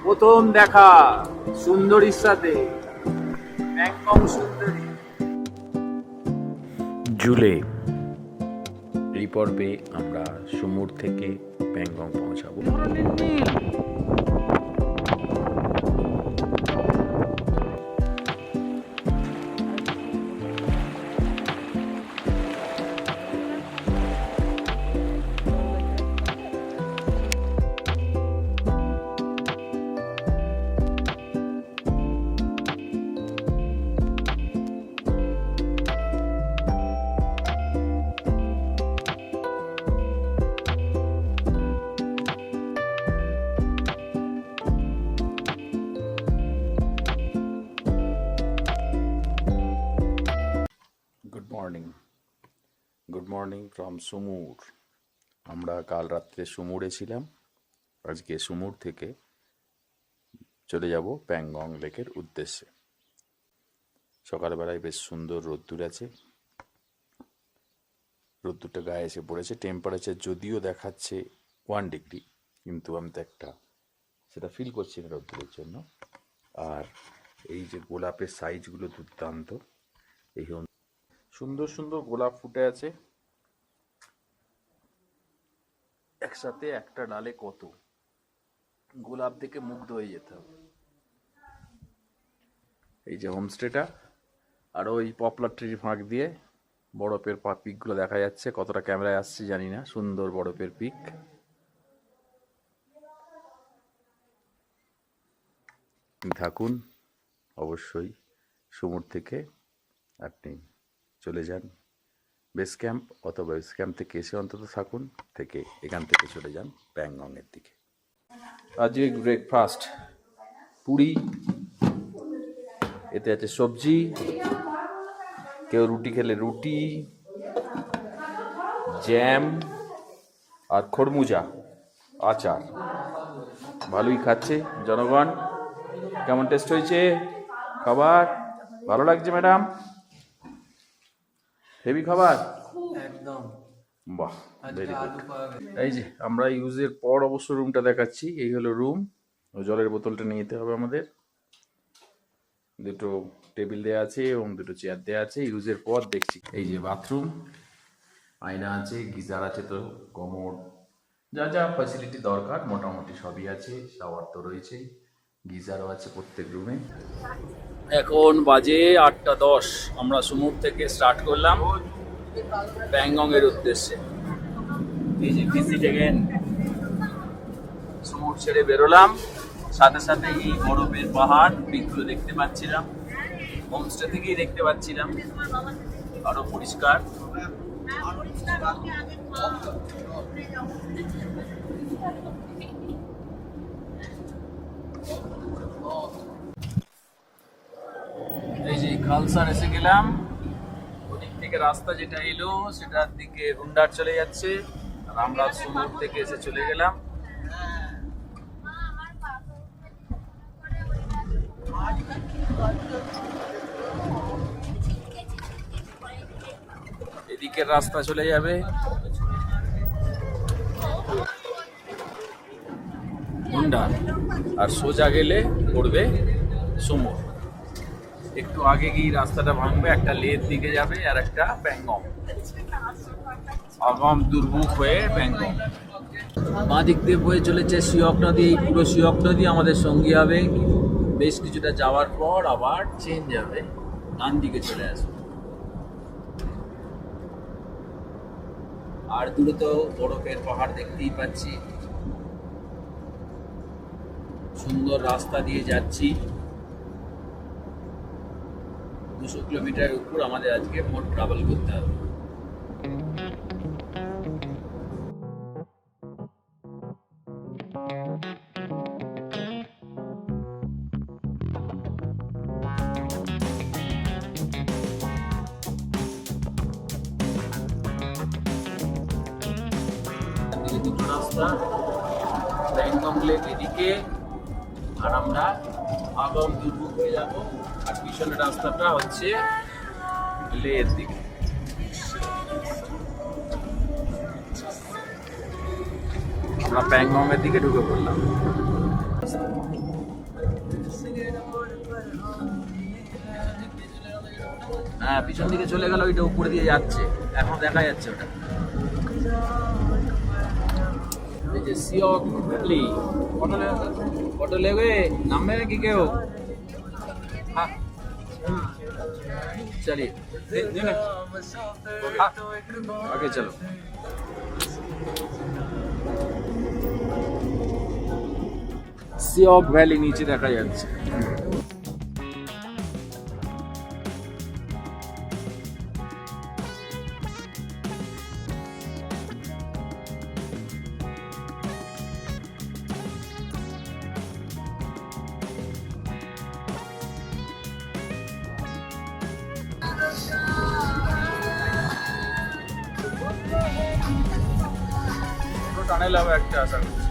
প্রথম দেখা সুন্দরীর সাথে, প্যাংগং সুন্দরী। জুলে এই পর্বে আমরা সুমুর থেকে প্যাংগং পৌঁছাবো। Good morning from Sumur. আমরা কাল রাত্রে সুমুরে ছিলাম, আজকে সুমুর থেকে চলে যাব প্যাংগং লেকের উদ্দেশ্যে। সকালবেলায় বেশ সুন্দর রোদ্দুর আছে, রোদ্দুরটা গায়ে এসে পড়েছে। টেম্পারেচার যদিও দেখাচ্ছে 1 ডিগ্রি, কিন্তু আমি তো সেটা ফিল করছি না রোদ্দুরের জন্য। আর এই যে গোলাপের সাইজগুলো দুর্দান্ত, এই সুন্দর সুন্দর গোলাপ ফুটে আছে একসাথে। একটা ডালে কত গোলাপ দেখে মুগ্ধ হয়ে যেতে হবে। এই যে হোমস্টেটা, আর ওই পপলার ট্রির ফাঁক দিয়ে বরফের পিকগুলো দেখা যাচ্ছে। কতটা ক্যামেরায় আসছে জানি না, সুন্দর বরফের পিক। থাকুন অবশ্যই, সুমুর থেকে আপনি চলে যান বেস ক্যাম্প, অথবা বেস ক্যাম্প থেকে এসে অন্তত থাকুন, থেকে এখান থেকে চলে যান প্যাংগংয়ের দিকে। আজকে ব্রেকফাস্ট পুরি, এতে আছে সবজি, কেউ রুটি খেলে রুটি, জ্যাম আর খরমুজা আচার। ভালোই খাচ্ছে জনগণ। কেমন টেস্ট হয়েছে খাবার? ভালো লাগছে ম্যাডাম? হেভি খাবার একদম, বাহ ভেরি গুড। এই যে আমরা ইউজের পর অবশ্য রুমটা দেখাচ্ছি। এই হলো রুম। জলের বোতলটা নিয়ে যেতে হবে আমাদের। দুটো টেবিল দেওয়া আছে এবং দুটো চেয়ার দেওয়া আছে। ইউজের পর দেখছি। এই যে বাথরুম, আয়না আছে, গিজার আছে, তো কমোড, যা যা ফ্যাসিলিটি দরকার মোটামুটি সবই আছে। শাওয়ার তো রয়েছেই, গিজারও আছে প্রত্যেক রুমে। এখন বাজে 8:10। আমরা সুমুর থেকে স্টার্ট করলাম প্যাংগং এর উদ্দেশ্যে। এই যে ভিজিট এগেন, সুমুর ছেড়ে বেরোলাম। সাথে সাথে এই বরফের পাহাড় পিকগুলো দেখতে পাচ্ছিলাম, হোমস্টে থেকেই দেখতে পাচ্ছিলাম। আরো পরিষ্কার। এই যে খালসার এসে গেলাম। ওদিক থেকে রাস্তা যেটা এলো সেটার দিকে হুন্ডার চলে যাচ্ছে, আর আমরা সুমুর থেকে এসে চলে গেলাম। এদিকের রাস্তা চলে যাবে হুন্ডার, আর সোজা গেলে পড়বে সুমুর। একটু আগে গিয়ে রাস্তাটা ভাঙবে, একটা লের দিকে যাবে আর একটা প্যাংগং, আগাম দুর্ভোগ হয়ে প্যাংগং। বাঁ দিক দিয়ে বয়ে চলেছে সিয়ক নদী। এই পুরো সিয়ক নদী আমাদের সঙ্গী হবে। বেশ কিছুটা যাওয়ার পর আবার চেঞ্জ হবে, ডান দিকে চলে আসবে। আর দূরে তো বরফের পাহাড় দেখতেই পাচ্ছি। সুন্দর রাস্তা দিয়ে যাচ্ছি। 200 কিলোমিটারের উপর আমাদের আজকে মোট ট্রাভেল করতে হবে। দুটো রাস্তা, প্যাংগং লেক এদিকে, আর আমরা আগাম দুর্ভোগ হয়ে যাবো। আর পিছনের রাস্তাটা হচ্ছে লের দিকে। আমরা প্যাংগং এর দিকে ঢুকে পড়লাম। হ্যাঁ, পিছন দিকে চলে গেল, ওইটা উপরে দিয়ে যাচ্ছে, এখন দেখা যাচ্ছে ওটা। এই যে সিওক ভ্যালি, ফটো নেবে, নামবে নাকি কেউ? হ্যাঁ, चलिए आगे चलो। সিওক ভ্যালি নিচে দেখা যাচ্ছে। টানেল হবে একটা, আশা করছি।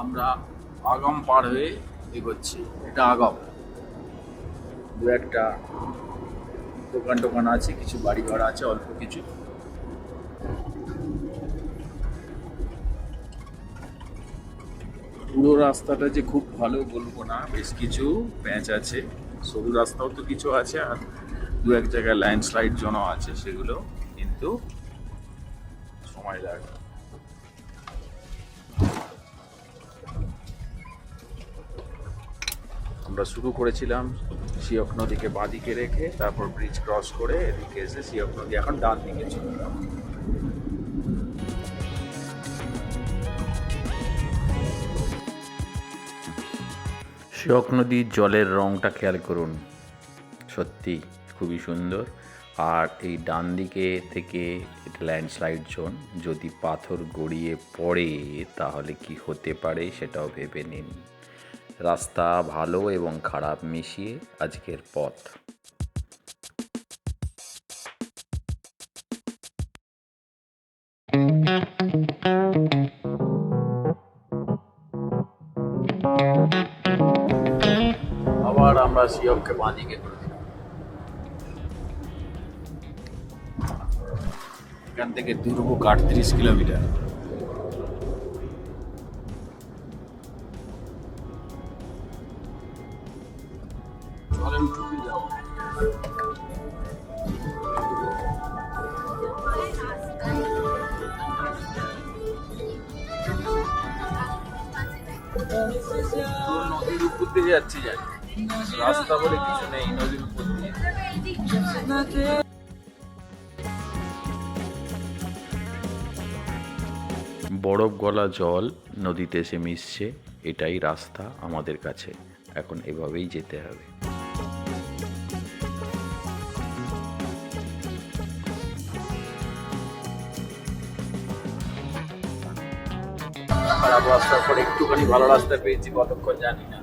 আমরা আগাম পার হয়ে এগোচ্ছি। এটা আগাম, দু একটা দোকান টোকান আছে, কিছু বাড়ি ঘর আছে, অল্প কিছু। পুরো রাস্তাটা যে খুব ভালো বলবো না, বেশ কিছু প্যাঁচ আছে, সরু রাস্তাও তো কিছু আছে, আর দু এক জায়গায় ল্যান্ডস্লাইড জোনও আছে, সেগুলো কিন্তু সময় লাগে। আমরা শুরু করেছিলাম সিওক নদীকে বাঁদিকে রেখে, তারপর ব্রিজ ক্রস করে এদিকে এসে সিওক নদী এখন ডান দিকে চলে গেল। সিওক নদীর জলের রংটা খেয়াল করুন, সত্যি খুবই সুন্দর। আর এই ডান দিকে থেকে এটা ল্যান্ডস্লাইড জোন, যদি পাথর গড়িয়ে পড়ে তাহলে কি হতে পারে সেটাও ভেবে নিন। রাস্তা ভালো এবং খারাপ মিশিয়ে আজকের পথ। আবার আমরা সিওককে বাঁদিকে করে দিলাম। এখান থেকে দুর্ভোগ 38 কিলোমিটার। নদীর উপর দিয়ে যাচ্ছি, জানি রাস্তা বলে কিছু নেই, নদীর উপর দিয়ে। বরফ গলা জল নদীতে এসে মিশছে, এটাই রাস্তা আমাদের কাছে, এখন এভাবেই যেতে হবে। খারাপ রাস্তার পর একটুখানি ভালো রাস্তা পেয়েছি, কতক্ষণ জানি না।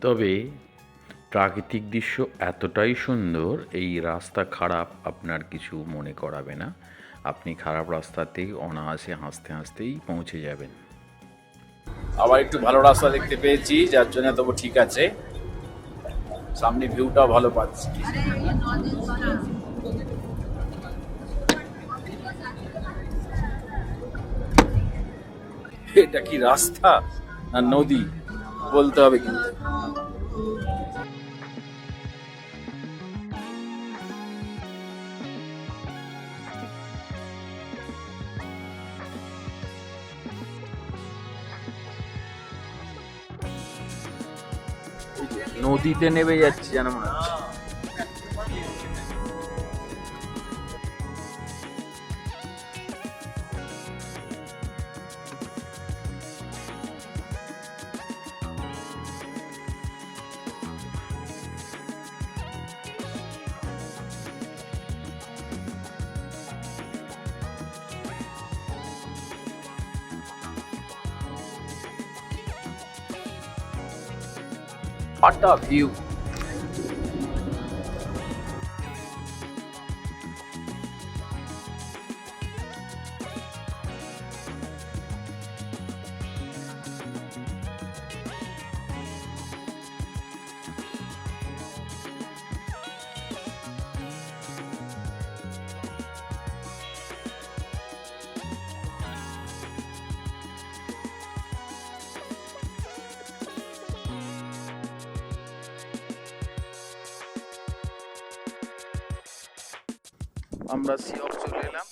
তবে প্রাকৃতিক দৃশ্য এতটাই সুন্দর, এই রাস্তা খারাপ আপনার কিছু মনে করাবে না। আপনি খারাপ রাস্তাতেই অনায়াসে হাসতে হাসতেই পৌঁছে যাবেন। আবার একটু ভালো রাস্তা দেখতে পেয়েছি, যার জন্য তবু ঠিক আছে, সামনে ভিউটাও ভালো পাচ্ছি। এটা কি রাস্তা না নদী বলতে হবে কিন্তু। নদীতে নেমে যাচ্ছি যেন মনে হচ্ছে। What a view! আমরা সিওক চলে এলাম।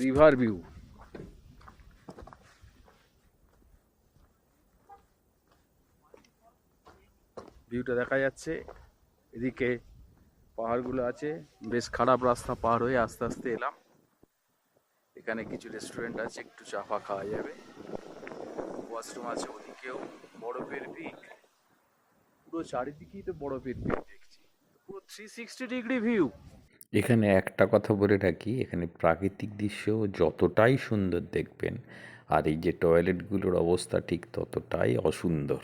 রিভার ভিউ, ভিউটা দেখা যাচ্ছে। এদিকে পাহাড়গুলো আছে, বেশ খারাপ রাস্তা পার হয়ে আস্তে আস্তে এলাম। এখানে কিছু রেস্টুরেন্ট আছে, একটু চা ফা খাওয়া যাবে। ওয়াশরুম আছে ওদিকেও। বরফের পিক, পুরো চারিদিকেই তো বরফের পিক দেখছি, পুরো 360 ডিগ্রি ভিউ। এখানে একটা কথা বলে রাখি, এখানে প্রাকৃতিক দৃশ্য যতটাই সুন্দর দেখবেন, আর এই যে টয়লেটগুলোর অবস্থা ঠিক ততটাই অসুন্দর,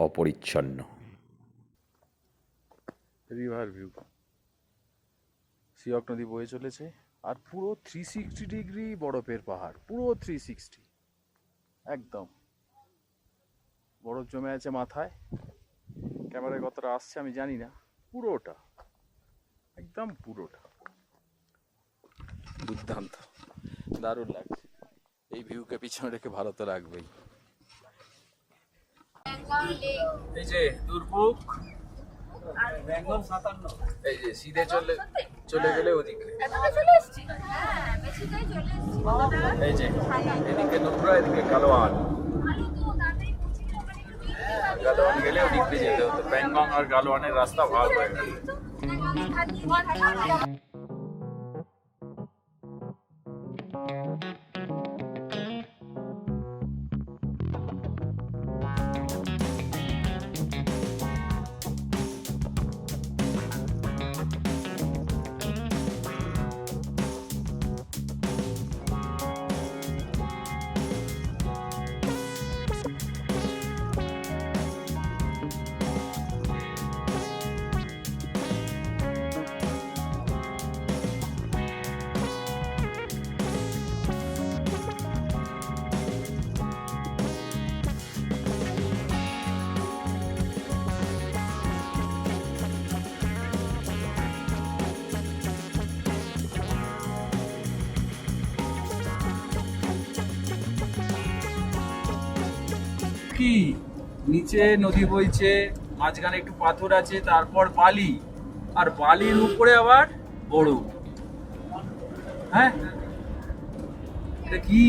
অপরিচ্ছন্ন। রিভার ভিউ, সিওক নদী বয়ে চলেছে, আর পুরো 360 ডিগ্রি বরফের পাহাড়, পুরো 360 একদম। বরফ জমে আছে মাথায়। ক্যামেরায় কতটা আসছে আমি জানি না, পুরোটা একদম পুরোটা দুর্দান্ত, দারুণ লাগছে। এই ভিউকে পিছনে রেখে ভালো তো লাগবেই। এই যে দুর্ভোগ, এই যে সিধে চলে গেলে ওদিকে, এই যে এদিকে নোংরা, এদিকে গালোয়ান। গালোয়ান গেলে ওদিক দিয়ে যেতে হতো। প্যাংগং আর গালোয়ানের রাস্তা ভাগ হয়ে গেল। কি নিচে নদী বইছে, মাঝখানে একটু পাথর আছে, তারপর বালি, আর বালির উপরে আবার বরফ। হ্যাঁ, এটা কি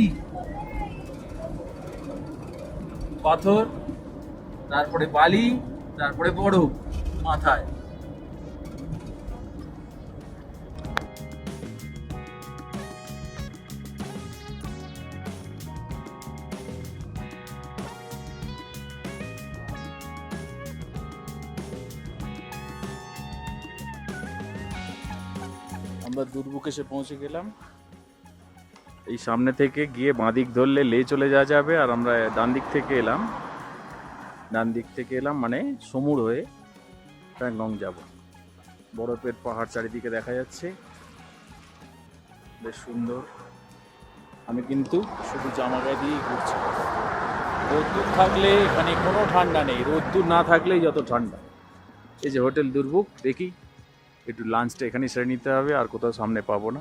পাথর, তারপরে বালি, তারপরে বরফ মাথায়। আমরা দুর্ভোগ এসে পৌঁছে গেলাম। এই সামনে থেকে গিয়ে বাঁদিক ধরলে লে চলে যাওয়া যাবে, আর আমরা ডান দিক থেকে এলাম মানে সমুর হয়ে প্যাংগং যাব। বরফের পাহাড় চারিদিকে দেখা যাচ্ছে, বেশ সুন্দর। আমি কিন্তু শুধু জামা গায়ে দিয়েই ঘুরছি। রোদ্দুর থাকলে এখানে কোনো ঠান্ডা নেই, রোদ্দুর না থাকলেই যত ঠান্ডা। এই যে হোটেল দুর্ভোগ, দেখি একটু লাঞ্চটা এখানে সেরে নিতে হবে, আর কোথাও সামনে পাবো না।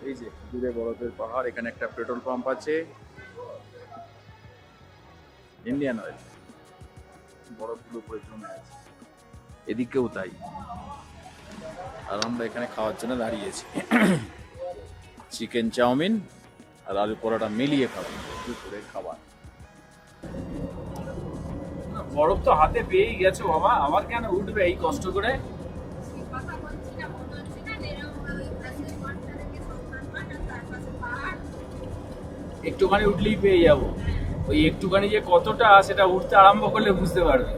এই যে দূরে বরফের পাহাড়, এখানে একটা পেট্রোল পাম্প আছে, ইন্ডিয়ান অয়েল। বরফগুলো উপরে জমে আছে, এদিকেও তাই। আর আমরা এখানে খাওয়ার জন্য দাঁড়িয়েছি। চিকেন চাউমিন আর আলু পরোটা মিলিয়ে খাবো, দুপুরের খাবার। বরফ তো হাতে পেয়েই গেছো বাবা, আবার কেন উঠবে এই কষ্ট করে? একটুখানি উঠলেই পেয়ে যাবো। ওই একটুখানি যে কতটা সেটা উঠতে আরম্ভ করলে বুঝতে পারবে।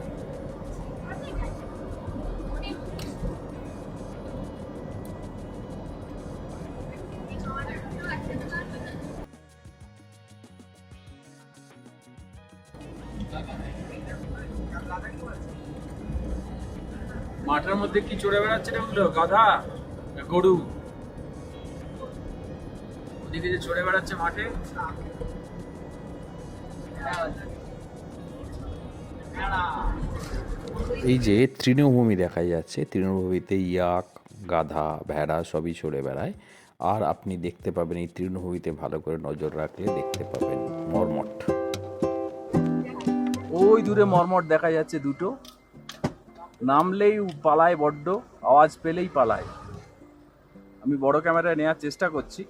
মাঠের মধ্যে কি চড়ে বেড়াচ্ছে রে ওগুলো? গাধা না গরু? ওদিকে যে চড়ে বেড়াচ্ছে মাঠে। এই যে তৃণভূমি দেখা যাচ্ছে, তৃণভূমিতে ইয়াক, গাধা, ভেড়া সবই চড়ে বেড়ায়। আর আপনি দেখতে পাবেন এই তৃণভূমিতে ভালো করে নজর রাখলে দেখতে পাবেন মর্মট। ওই দূরে মর্মট দেখা যাচ্ছে দুটো, নামলেই পালায়, বড্ড আওয়াজ পেলেই পালায়। আমি বড় ক্যামেরায় নেওয়ার চেষ্টা করছি।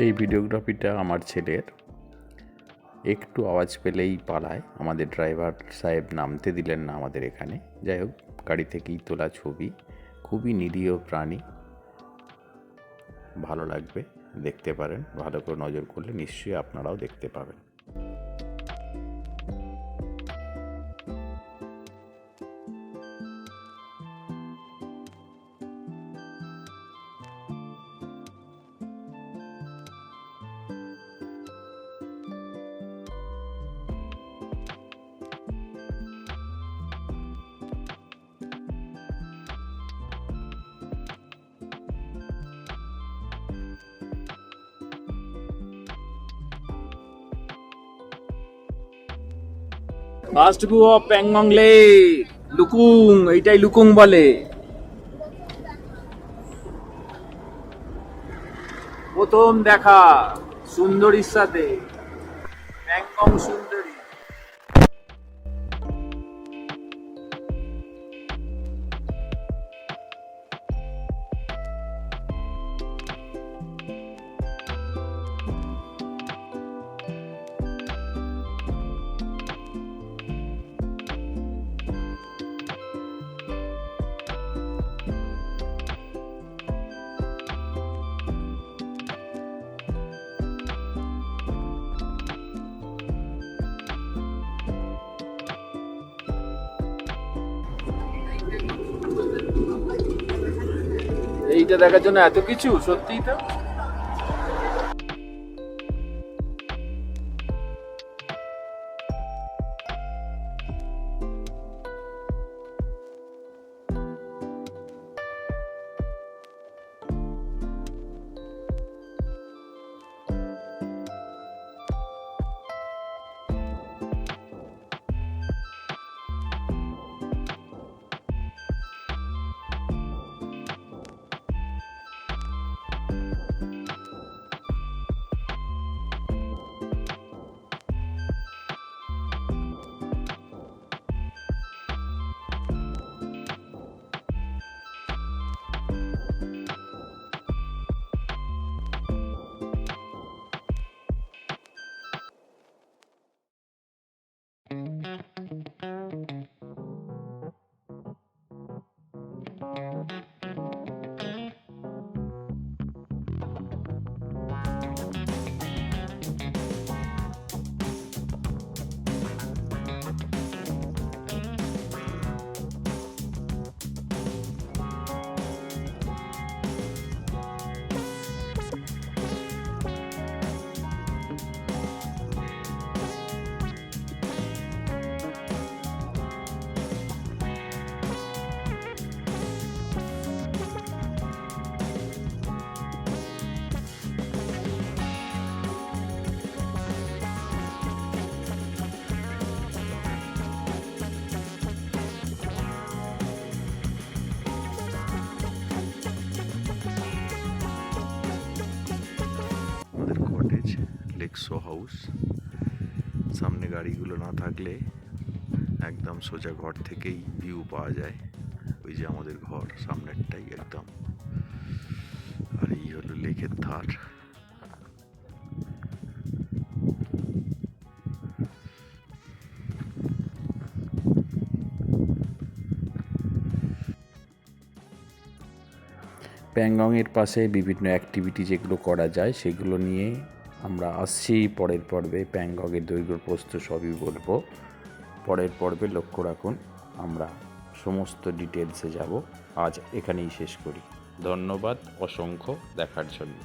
এই ভিডিওগ্রাফিটা আমার ছেলের। একটু আওয়াজ পেলেই পালায়। আমাদের ড্রাইভার সাহেব নামতে দিলেন না আমাদের এখানে। যাই হোক, গাড়ি থেকেই তোলা ছবি। খুবই নিরীহ প্রাণী, ভালো লাগবে, দেখতে পারেন। ভালো করে নজর করলে নিশ্চয়ই আপনারাও দেখতে পাবেন। First view of Pangong lake, Lukung, এইটাই লুকুং বলে। প্রথম দেখা সুন্দরীর সাথে, প্যাংগং সুন্দরী। এইটা দেখার জন্য এত কিছু, সত্যিই তো। লেক্সো হাউস সামনে গাড়িগুলো না থাকলে একদম সোজা ঘর থেকেই ভিউ পাওয়া যায়। ওই যে আমাদের ঘর সামনেরটাই একদম, আর এই হলো লেকের ধার। প্যাংগংয়ের পাশে বিভিন্ন অ্যাক্টিভিটি যেগুলো করা যায় সেগুলো নিয়ে আমরা আসছি পরের পর্বে। প্যাংগংয়ের দৈর্ঘ্য প্রস্থ সবই বলবো পরের পর্বে। লক্ষ্য রাখুন, আমরা সমস্ত ডিটেলসে যাব। আজ এখানেই শেষ করি। ধন্যবাদ অসংখ্য দেখার জন্য।